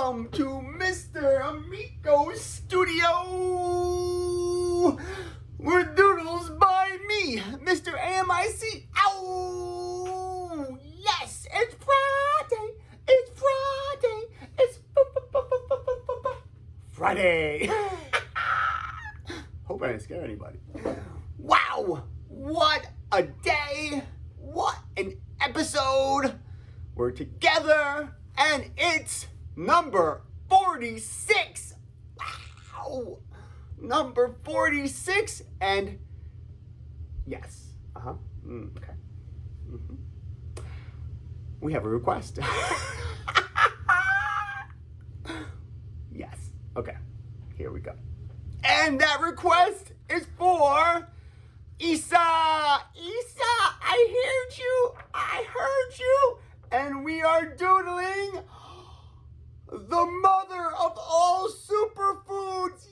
welcome to Mr. Amico's studio, where Doodles by me, Mr. Amic. Ow! Yes, it's Friday. It's Friday. It's Friday. Hope I didn't scare anybody. Wow! What a day! What an episode! We're together, and it's number 46. Wow! Number 46, and yes. Okay. Mm-hmm. We have a request. Yes. Okay. Here we go. And that request is for Isa. I heard you. And we are doodling the mother of all superfoods.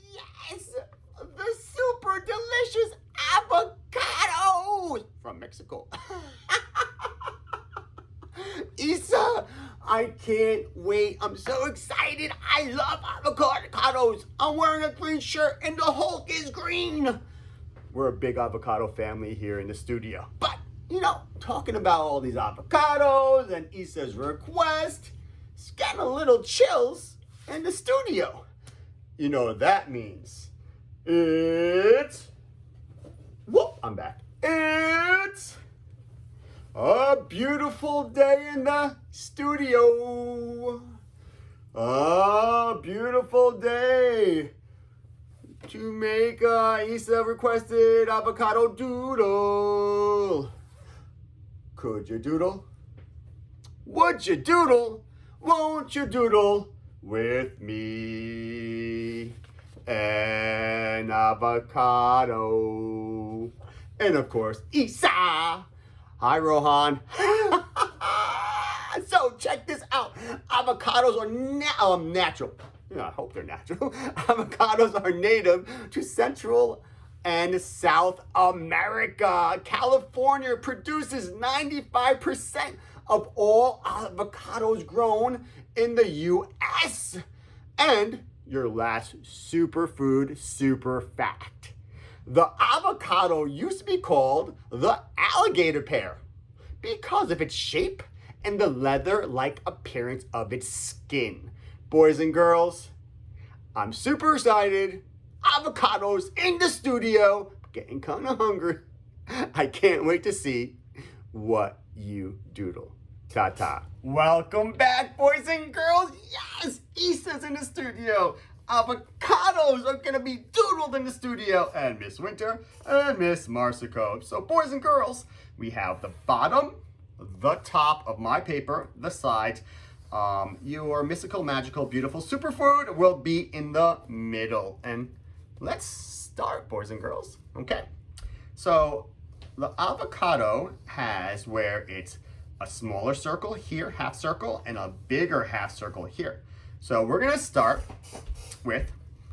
Yes, the super delicious avocado from Mexico. Isa, I can't wait. I'm so excited. I love avocados. I'm wearing a green shirt and the Hulk is green. We're a big avocado family here in the studio. But, talking about all these avocados and Isa's request, it's getting a little chills in the studio. You know what that means. I'm back. It's a beautiful day in the studio. A beautiful day to make Isa requested avocado doodle. Could you doodle? Would you doodle? Won't you doodle with me? An avocado. And of course, Isa. Hi, Rohan. So check this out. Avocados are natural. I hope they're natural. Avocados are native to Central and South America. California produces 95% of all avocados grown in the U.S. And your last superfood super fact. The avocado used to be called the alligator pear because of its shape and the leather-like appearance of its skin. Boys and girls, I'm super excited. Avocados in the studio. Getting kind of hungry. I can't wait to see what you doodle. Ta-ta. Welcome back, boys and girls. Yes, Isa's in the studio. Avocados are going to be doodled in the studio. And Miss Winter and Miss Marsico. So, boys and girls, we have the bottom, the top of my paper, the sides. Your mystical, magical, beautiful superfood will be in the middle. And let's start, boys and girls. Okay. So the avocado has where it's a smaller circle here, half circle, and a bigger half circle here. So we're going to start with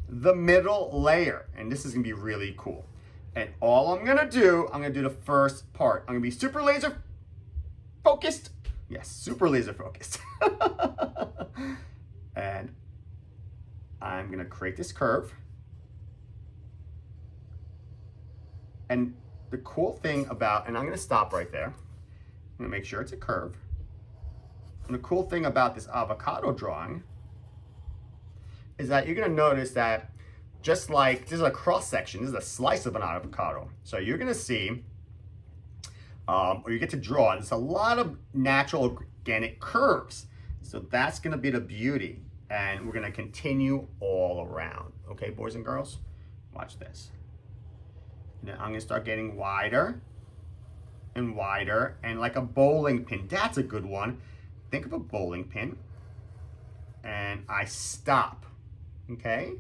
the middle layer. And this is going to be really cool. And all I'm going to do the first part. I'm going to be super laser focused. Yes, super laser focused. And I'm going to create this curve. And the cool thing about, and I'm going to stop right there. I'm going to make sure it's a curve. And the cool thing about this avocado drawing is that you're going to notice that just like this is a cross section, this is a slice of an avocado. So you're going to see, or you get to draw, there's a lot of natural organic curves. So that's going to be the beauty. And we're going to continue all around. Okay, boys and girls, watch this. Now I'm going to start getting wider and wider, and like a bowling pin. That's a good one. Think of a bowling pin. And I stop. Okay?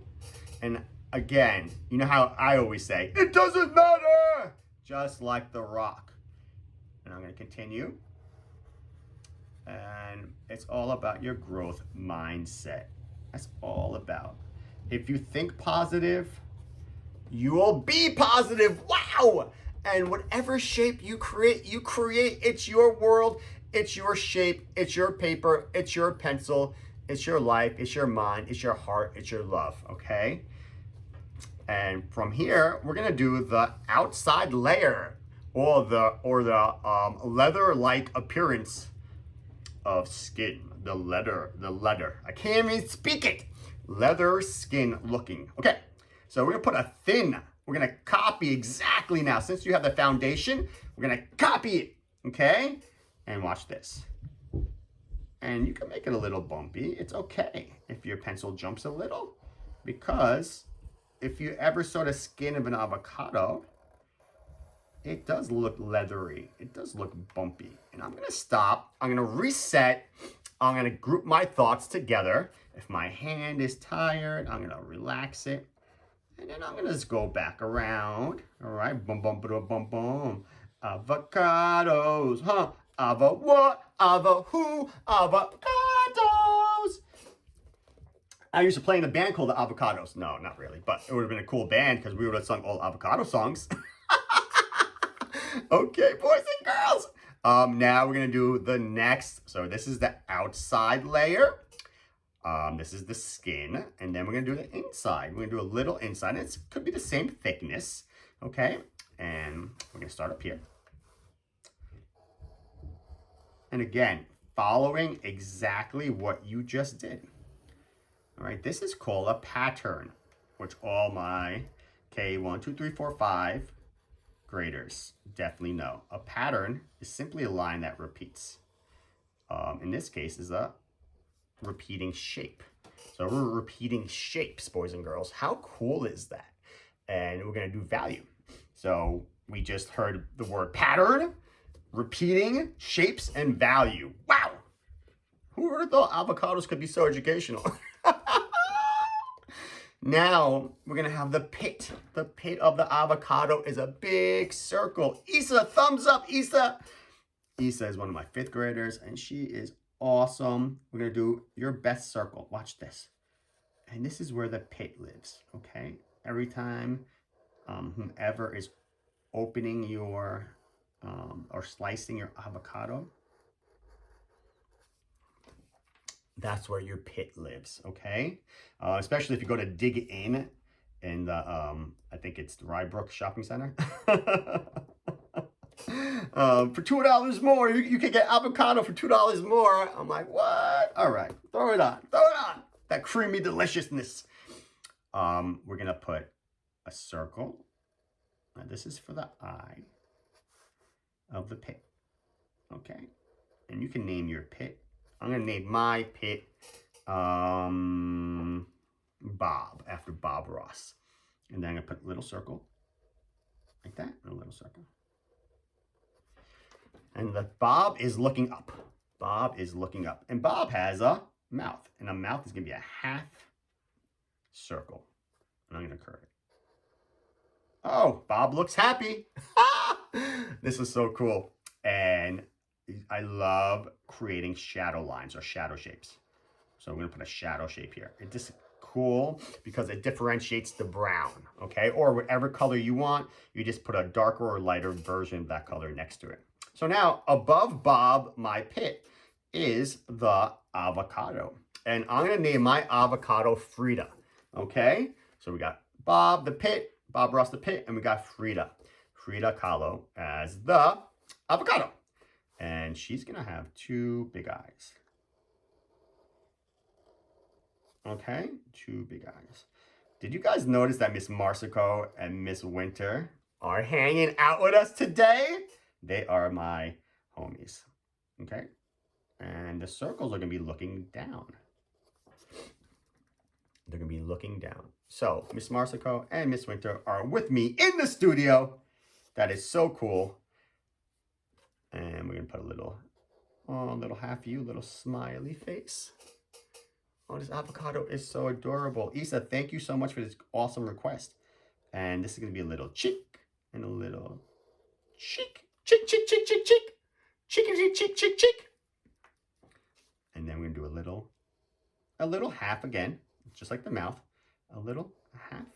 And again, you know how I always say, it doesn't matter! Just like the rock. And I'm going to continue. And it's all about your growth mindset. That's all about. If you think positive, you will be positive. Wow! And whatever shape you create. It's your world, it's your shape, it's your paper, it's your pencil, It's your life, it's your mind, it's your heart, it's your love, okay? And from here, we're gonna do the outside layer or the leather-like appearance of skin. The leather. I can't even speak it. Leather skin looking. Okay, so we're gonna put we're gonna copy exactly now. Since you have the foundation, we're gonna copy it, okay? And watch this. And you can make it a little bumpy. It's okay if your pencil jumps a little, because if you ever saw the skin of an avocado, it does look leathery. It does look bumpy. And I'm gonna stop. I'm gonna reset. I'm gonna group my thoughts together. If my hand is tired, I'm gonna relax it. And then I'm gonna just go back around. All right, boom, boom, boom, boom, boom. Avocados, huh? Ava what? Ava who? Avocados. I used to play in a band called the Avocados. No, not really, but it would have been a cool band because we would have sung all avocado songs. Okay, boys and girls. Now we're gonna do the next. So this is the outside layer. This is the skin, and then we're gonna do the inside. We're gonna do a little inside. It could be the same thickness, okay? And we're gonna start up here. And again, following exactly what you just did. All right, this is called a pattern, which all my K1, 2, 3, 4, 5 graders definitely know. A pattern is simply a line that repeats. In this case, is a repeating shape. So we're repeating shapes, boys and girls. How cool is that? And we're gonna do value. So we just heard the word pattern, repeating shapes, and value. Wow! Who would have thought avocados could be so educational? Now we're gonna have the pit. The pit of the avocado is a big circle. Issa, thumbs up, Issa. Issa is one of my 5th graders, and she is awesome. We're gonna do your best circle. Watch this. And this is where the pit lives, okay? Every time whomever is opening your or slicing your avocado, that's where your pit lives, okay? Especially if you go to dig in the, I think it's the Rybrook Shopping Center. For $2 more, you can get avocado for $2 more. I'm like, what? All right, throw it on. That creamy deliciousness. We're gonna put a circle. Now this is for the eye of the pit, okay? And you can name your pit. I'm gonna name my pit Bob, after Bob Ross. And then I'm gonna put a little circle, like that, and a little circle. And the Bob is looking up. Bob is looking up. And Bob has a mouth. And a mouth is gonna be a half circle. And I'm gonna curve it. Oh, Bob looks happy. This is so cool. And I love creating shadow lines or shadow shapes. So I'm gonna put a shadow shape here. It's just cool because it differentiates the brown, okay? Or whatever color you want, you just put a darker or lighter version of that color next to it. So now above Bob, my pit, is the avocado. And I'm gonna name my avocado Frida, okay? So we got Bob the pit, Bob Ross the pit, and we got Frida Kahlo as the avocado. And she's gonna have 2 big eyes. Okay, 2 big eyes. Did you guys notice that Miss Marsico and Miss Winter are hanging out with us today? They are my homies, okay? And the circles are gonna be looking down. They're gonna be looking down. So Miss Marsico and Miss Winter are with me in the studio. That is so cool. And we're gonna put a little half you, little smiley face. Oh, this avocado is so adorable. Issa, thank you so much for this awesome request. And this is gonna be a little cheek and a little cheek. Cheek, cheek, cheek, cheek, cheek. Cheek, cheek, cheek, cheek. And then we're gonna do a little half again, just like the mouth. A little half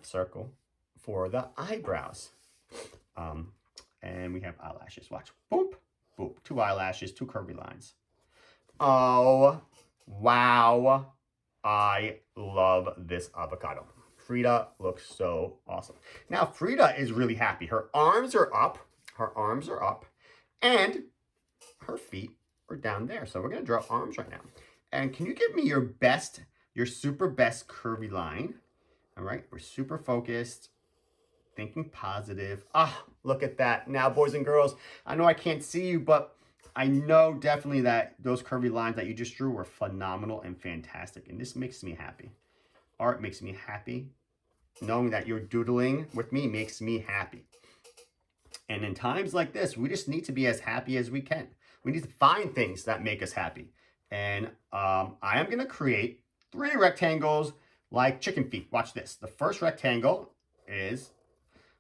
circle for the eyebrows. And we have eyelashes. Watch. Boop, boop. 2 eyelashes, 2 curvy lines. Oh, wow. I love this avocado. Frida looks so awesome. Now, Frida is really happy. Her arms are up. Her arms are up. And her feet are down there. So we're going to draw arms right now. And can you give me your best, your super best curvy line? All right. We're super focused. Thinking positive. Ah, look at that. Now, boys and girls, I know I can't see you, but I know definitely that those curvy lines that you just drew were phenomenal and fantastic. And this makes me happy. Art makes me happy. Knowing that you're doodling with me makes me happy. And in times like this, we just need to be as happy as we can. We need to find things that make us happy. And I am going to create 3 rectangles like chicken feet. Watch this. The first rectangle is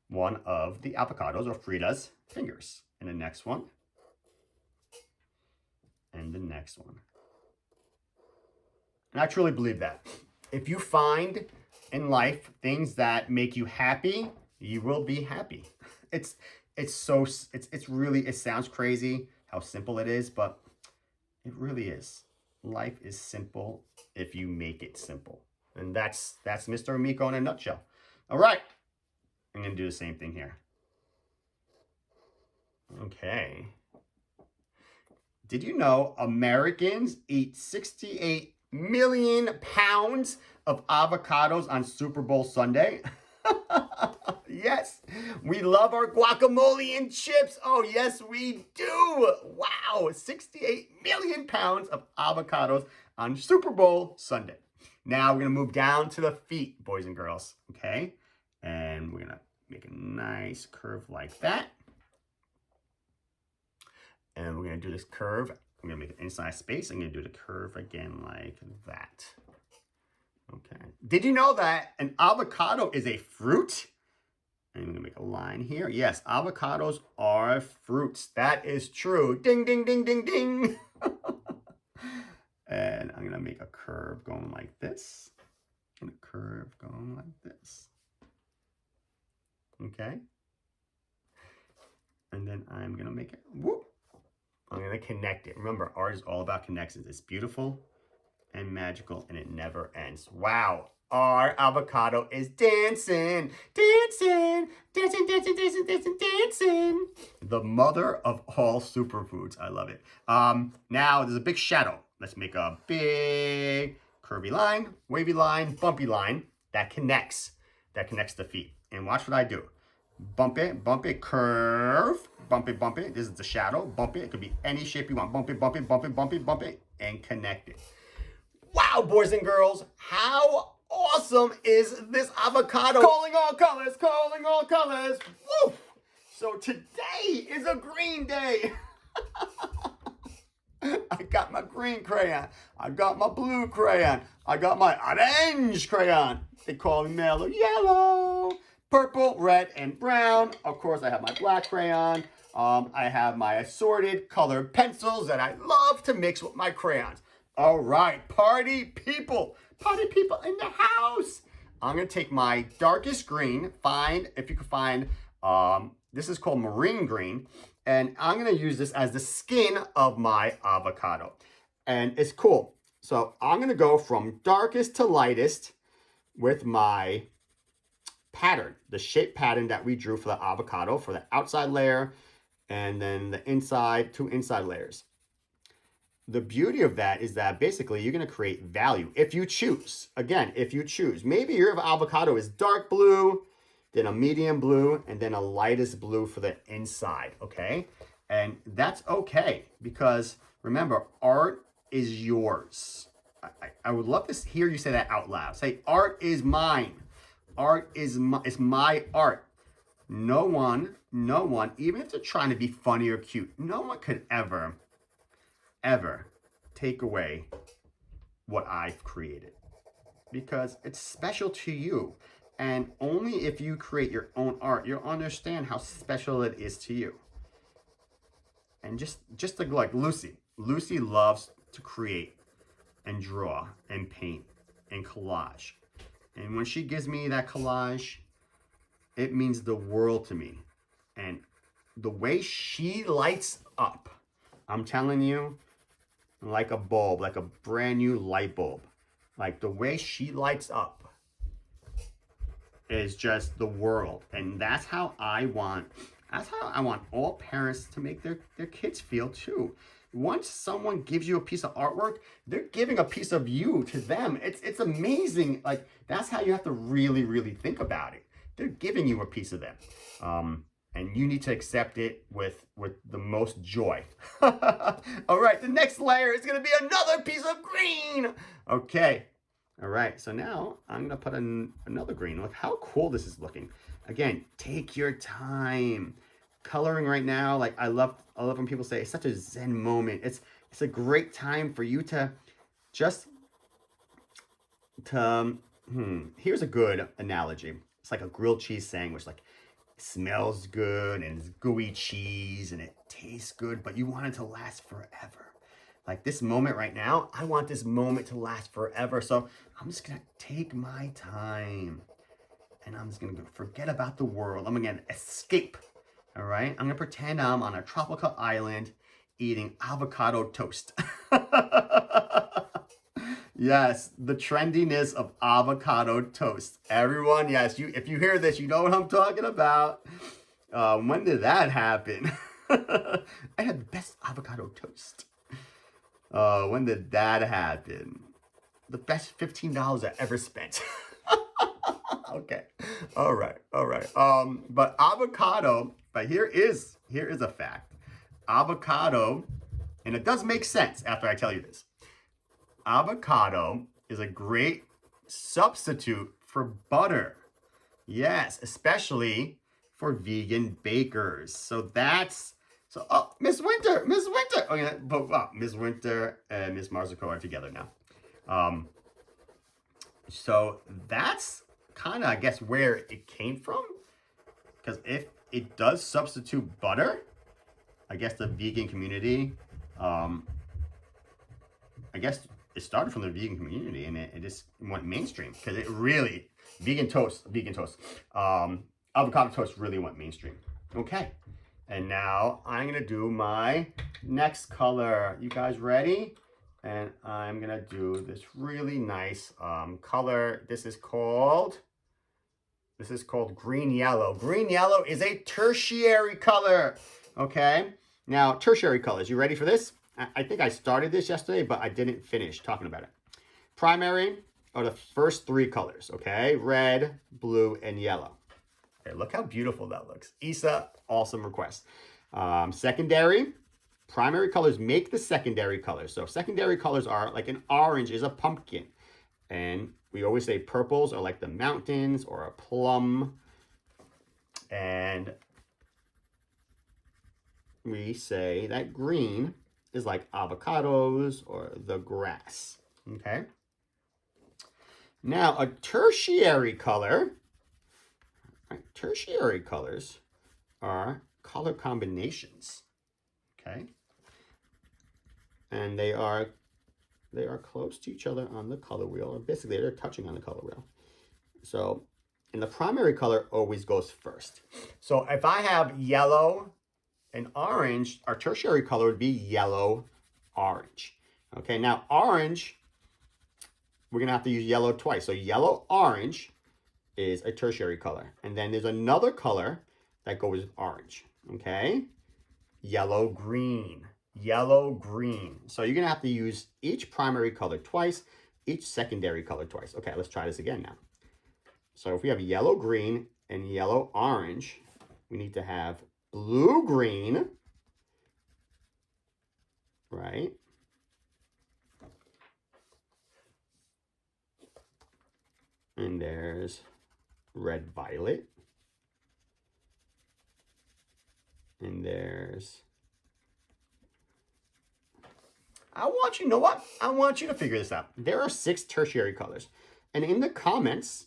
one of the avocados or Frida's fingers. And the next one. And the next one. And I truly believe that. If you find in life things that make you happy, you will be happy. It's really, it sounds crazy how simple it is, but it really is. Life is simple if you make it simple. And that's Mr. Amico in a nutshell. All right. I'm going to do the same thing here. Okay. Did you know Americans eat 68 million pounds of avocados on Super Bowl Sunday? Yes, we love our guacamole and chips. Oh, yes, we do. Wow, 68 million pounds of avocados on Super Bowl Sunday. Now we're going to move down to the feet, boys and girls, okay? And we're going to make a nice curve like that. And we're going to do this curve. I'm going to make an inside space. I'm going to do the curve again like that. Okay. Did you know that an avocado is a fruit? And I'm going to make a line here. Yes, avocados are fruits. That is true. Ding, ding, ding, ding, ding. And I'm going to make a curve going like this. And a curve going like this. Okay. And then I'm going to make it, whoop. I'm going to connect it. Remember, art is all about connections. It's beautiful and magical, and it never ends. Wow. Our avocado is dancing, dancing, dancing, dancing, dancing, dancing, dancing. The mother of all superfoods. I love it. Now there's a big shadow. Let's make a big curvy line, wavy line, bumpy line that connects the feet. And watch what I do. Bump it, curve, bump it. This is the shadow, bump it. It could be any shape you want. Bump it, bump it, bump it, bump it, bump it, and connect it. Wow, boys and girls, how awesome is this avocado? Calling all colors, calling all colors. Woo! So today is a green day. I got my green crayon. I got my blue crayon. I got my orange crayon. They call me mellow yellow. Purple, red, and brown. Of course, I have my black crayon. I have my assorted colored pencils that I love to mix with my crayons. All right, party people in the house. I'm gonna take my darkest green, if you can find, this is called marine green, and I'm gonna use this as the skin of my avocado. And it's cool. So I'm gonna go from darkest to lightest with my pattern, the shape pattern that we drew for the avocado, for the outside layer, and then the inside, 2 inside layers. The beauty of that is that basically you're going to create value if you choose. Again, if you choose. Maybe your avocado is dark blue, then a medium blue, and then a lightest blue for the inside, okay? And that's okay, because remember, art is yours. I would love to hear you say that out loud. Say, art is mine. Art is my art. No one, even if they're trying to be funny or cute, no one could ever take away what I've created, because it's special to you. And only if you create your own art, you'll understand how special it is to you. And just like Lucy loves to create and draw and paint and collage. And when she gives me that collage, it means the world to me. And the way she lights up, I'm telling you, like a bulb, like a brand new light bulb. Like the way she lights up is just the world. And that's how I want all parents to make their kids feel too. Once someone gives you a piece of artwork, they're giving a piece of you to them. It's amazing. Like, that's how you have to really, really think about it. They're giving you a piece of them. And you need to accept it with the most joy. All right, the next layer is gonna be another piece of green. Okay, all right, so now I'm gonna put in another green. Look how cool this is looking. Again, take your time. Coloring right now, like I love when people say it's such a zen moment. It's a great time for you to just, here's a good analogy. It's like a grilled cheese sandwich, like it smells good and it's gooey cheese and it tastes good, but you want it to last forever. Like this moment right now, I want this moment to last forever. So I'm just gonna take my time and I'm just gonna forget about the world. I'm gonna escape, all right? I'm gonna pretend I'm on a tropical island eating avocado toast. Yes, the trendiness of avocado toast. Everyone, yes, if you hear this, you know what I'm talking about. When did that happen? I had the best avocado toast. When did that happen? The best $15 I ever spent. Okay, all right. But avocado, but here is a fact. Avocado, and it does make sense after I tell you this. Avocado is a great substitute for butter. Yes, especially for vegan bakers. Oh, Miss Winter. Okay, but Miss Winter and Miss Marzico are together now. So that's kind of, I guess, where it came from. Because if it does substitute butter, I guess the vegan community, I guess it started from the vegan community and it just went mainstream because it really, avocado toast really went mainstream. Okay, and now I'm gonna do my next color. You guys ready? And I'm gonna do this really nice color. This is called green yellow. Green yellow is a tertiary color. Okay, now tertiary colors. You ready for this? I think I started this yesterday, but I didn't finish talking about it. Primary are the first three colors, okay? Red, blue, and yellow. Okay, look how beautiful that looks. Isa, awesome request. Secondary, primary colors make the secondary colors. So secondary colors are like an orange is a pumpkin. And we always say purples are like the mountains or a plum. And we say that green is like avocados or the grass, okay? Now, a tertiary color, right? Tertiary colors are color combinations, okay? And they are close to each other on the color wheel, or basically they're touching on the color wheel. So, and the primary color always goes first. So if I have yellow and orange, our tertiary color would be yellow, orange. Okay, now orange, we're gonna have to use yellow twice. So yellow, orange is a tertiary color. And then there's another color that goes with orange, okay? Yellow, green. So you're gonna have to use each primary color twice, each secondary color twice. Okay, let's try this again now. So if we have yellow, green, and yellow, orange, we need to have blue, green, right? And there's red, violet. And there's, I want you to figure this out. There are 6 tertiary colors. And in the comments,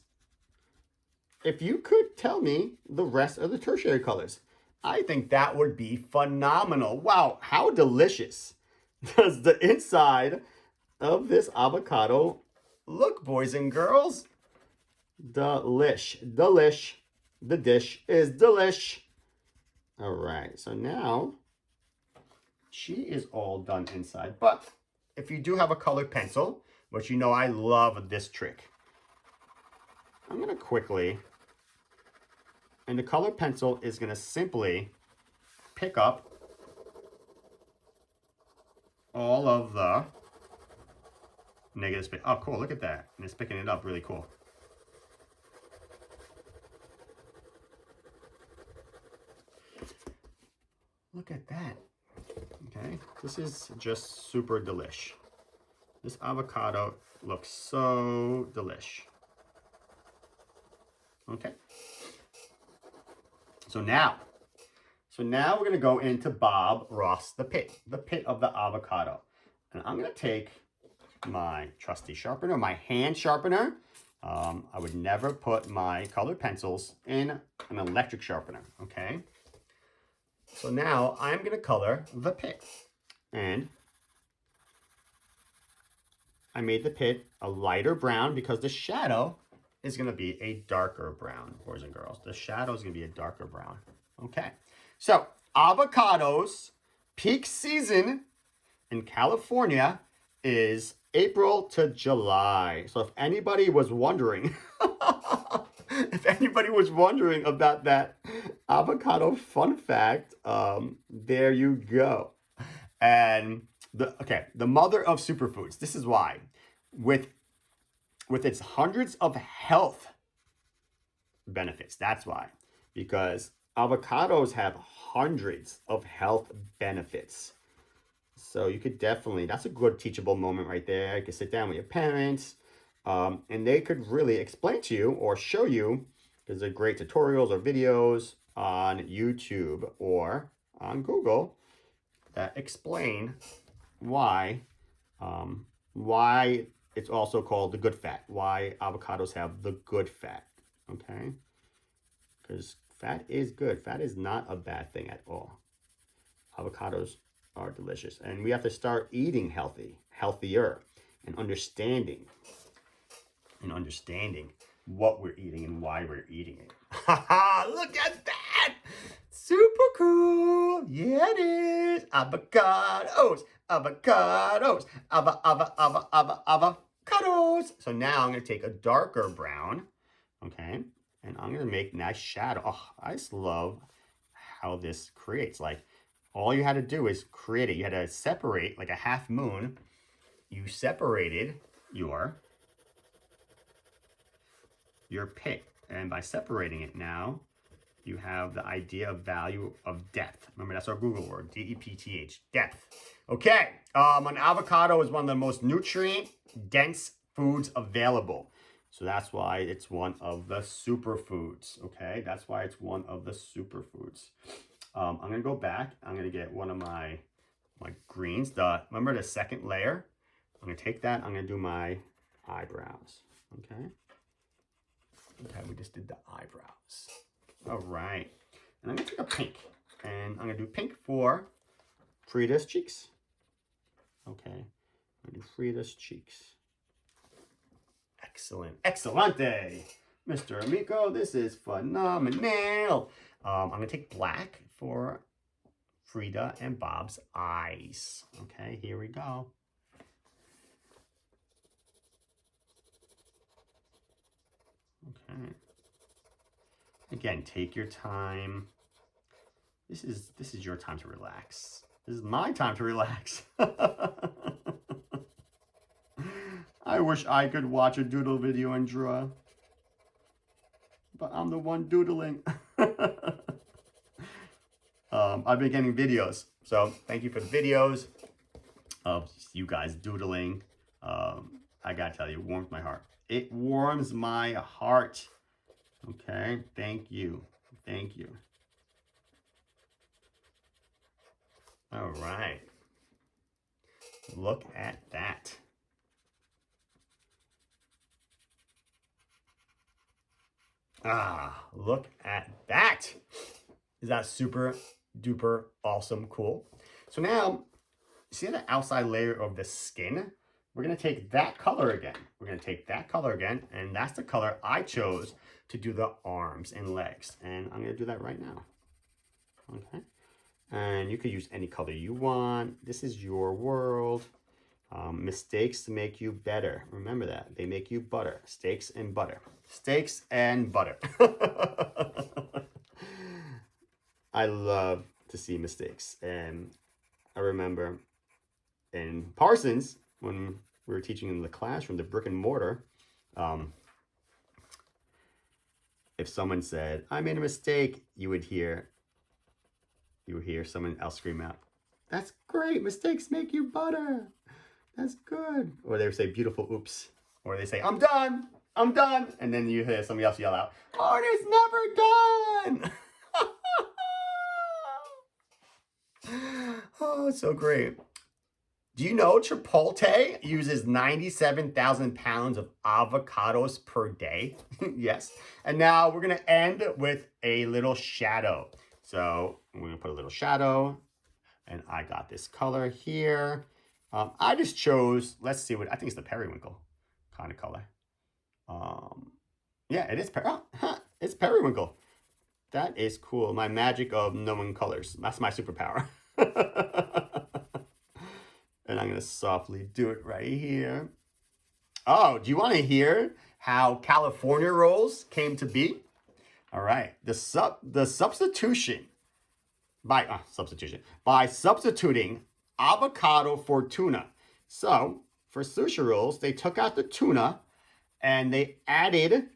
if you could tell me the rest of the tertiary colors, I think that would be phenomenal. Wow, how delicious does the inside of this avocado look, boys and girls? Delish. The dish is delish. All right, so now she is all done inside, but if you do have a colored pencil, which you know I love this trick, I'm going to quickly, and the colored pencil is going to simply pick up all of the negative space. Oh, cool. Look at that. And it's picking it up really cool. Look at that. Okay. This is just super delish. This avocado looks so delish. Okay. So now we're going to go into Bob Ross the pit of the avocado. And I'm going to take my trusty sharpener, my hand sharpener. I would never put my colored pencils in an electric sharpener, okay? So now I'm going to color the pit. And I made the pit a lighter brown because the shadow is going to be a darker brown, boys and girls. The shadow is going to be a darker brown. Okay. So, avocados peak season in California is April to July. So if anybody was wondering, about that avocado fun fact, there you go. And the mother of superfoods. This is why, with its hundreds of health benefits. That's why, because avocados have hundreds of health benefits. So you could definitely, that's a good teachable moment right there. You could sit down with your parents, and they could really explain to you or show you, because they're great tutorials or videos on YouTube or on Google that explain why it's also called the good fat, why avocados have the good fat, okay? Because fat is good. Fat is not a bad thing at all. Avocados are delicious. And we have to start eating healthier, and understanding what we're eating and why we're eating it. Look at that! Super cool! Yeah, it is! Avocados! Avocados! Avocados! So now I'm going to take a darker brown, okay? And I'm going to make nice shadow. Oh, I just love how this creates. Like, all you had to do is create it. You had to separate, like a half moon. You separated your pit. And by separating it now, you have the idea of value of depth. Remember, that's our Google word, D-E-P-T-H, depth. Okay, an avocado is one of the most nutrient-dense foods available. So that's why it's one of the superfoods, okay? That's why it's one of the superfoods. I'm going to go back. I'm going to get one of my greens. Remember the second layer? I'm going to take that. I'm going to do my eyebrows, okay? Okay, we just did the eyebrows. All right. And I'm going to take a pink. And I'm going to do pink for Frida's cheeks. Okay. I'm going to do Frida's cheeks. Excellent. Excelente. Mr. Amico, this is phenomenal. I'm going to take black for Frida and Bob's eyes. Okay, here we go. Okay. Again, take your time. This is your time to relax. This is my time to relax. I wish I could watch a doodle video and draw, but I'm the one doodling. I've been getting videos, so thank you for the videos of you guys doodling. I gotta tell you, it warms my heart. It warms my heart. Okay, thank you. Thank you. All right. Look at that. Ah, look at that. Is that super duper awesome cool? So now, see the outside layer of the skin? We're going to take that color again. We're going to take that color again, and that's the color I chose to do the arms and legs. And I'm going to do that right now. Okay. And you could use any color you want. This is your world. Mistakes make you better. Remember that. They make you butter. Steaks and butter. Steaks and butter. I love to see mistakes. And I remember in Parsons, when we were teaching in the classroom, the brick and mortar, if someone said, I made a mistake, you would hear someone else scream out, that's great, mistakes make you butter. That's good. Or they would say, beautiful, oops. Or they say, I'm done. And then you hear somebody else yell out, art is never done. Oh, it's so great. Do you know Chipotle uses 97,000 pounds of avocados per day? Yes. And now we're going to end with a little shadow. So I'm going to put a little shadow. And I got this color here. I just chose, let's see what, I think it's the periwinkle kind of color. Yeah, it is, it's periwinkle. That is cool. My magic of knowing colors. That's my superpower. And I'm going to softly do it right here. Oh, do you want to hear how California rolls came to be? All right. The substitution by substituting avocado for tuna. So for sushi rolls, they took out the tuna and they added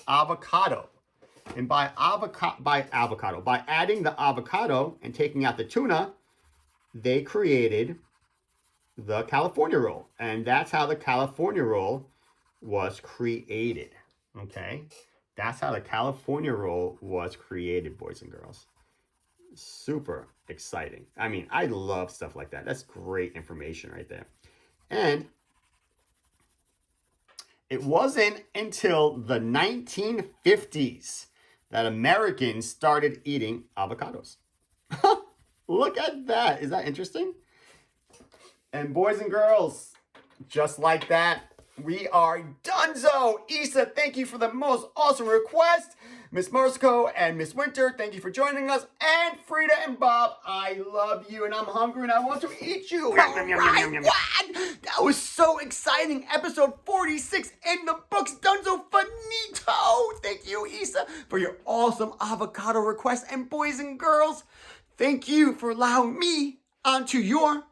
avocado. And by adding the avocado and taking out the tuna, they created the California roll. And that's how the California roll was created. Okay? That's how the California roll was created, boys and girls. Super exciting. I mean, I love stuff like that. That's great information right there. And it wasn't until the 1950s that Americans started eating avocados. Look at that. Is that interesting? And boys and girls, just like that, we are donezo. Issa, thank you for the most awesome request. Miss Morsco and Miss Winter, thank you for joining us. And Frida and Bob, I love you and I'm hungry and I want to eat you. All right, what? That was so exciting. Episode 46 in the books. Donezo finito. Thank you, Issa, for your awesome avocado request. And boys and girls, thank you for allowing me onto your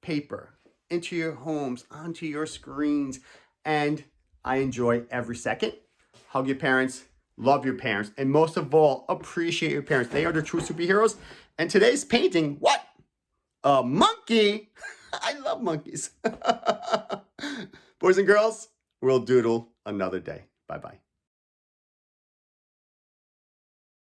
paper, into your homes, onto your screens. And I enjoy every second. Hug your parents, love your parents, and most of all, appreciate your parents. They are the true superheroes. And today's painting, what? A monkey. I love monkeys. Boys and girls, we'll doodle another day. Bye-bye.